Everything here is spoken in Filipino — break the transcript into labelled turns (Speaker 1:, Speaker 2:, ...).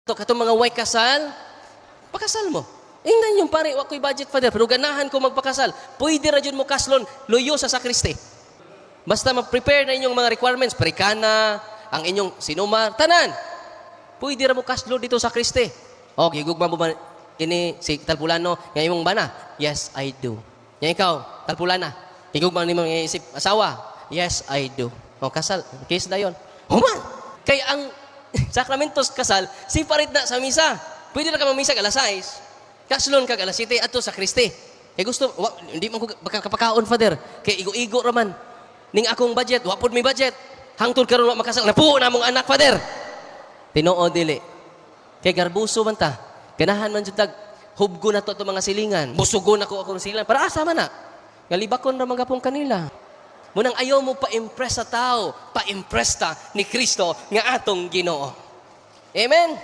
Speaker 1: Katong mga way kasal, pakasal mo. Ingnan yung pare, wako'y budget father, pero ganahan ko magpakasal. Pwede ra jud mo kaslon, luyo sa sakristi. Basta ma-prepare na inyong mga requirements, perikana, ang inyong sinumar, tanan. Pwede ra mo kaslon dito sa sakristi. Okay, gugma mo ba ini si Talpulano, nga imong bana? Yes, I do. Nga ikaw, Talpulana, higugma ni mong isip asawa? Yes, I do. O, kasal, case na yun. Human! Kaya ang sakramentos kasal, siparit na sa misa. Pwede na ka mamisa alas 6. Kaslon ka alas 7 ato sa Kristi. Kaya gusto, hindi man ko kapakaon, Father. Kaya igo-igo raman. Ning akong budget, wapod may budget. Hangtod karon wa makasal. Napuo na mong anak, Father. Tinoo dili. Kaya garbuso man ta. Ganahan man jud tag hubgo na to mga silingan. Busugon ako akong silingan. Para asa man na. Galibakon ra magapong kanila. Munang ayaw mo pa-impress sa tao, pa-impress ta ni Kristo nga atong Ginoo. Amen?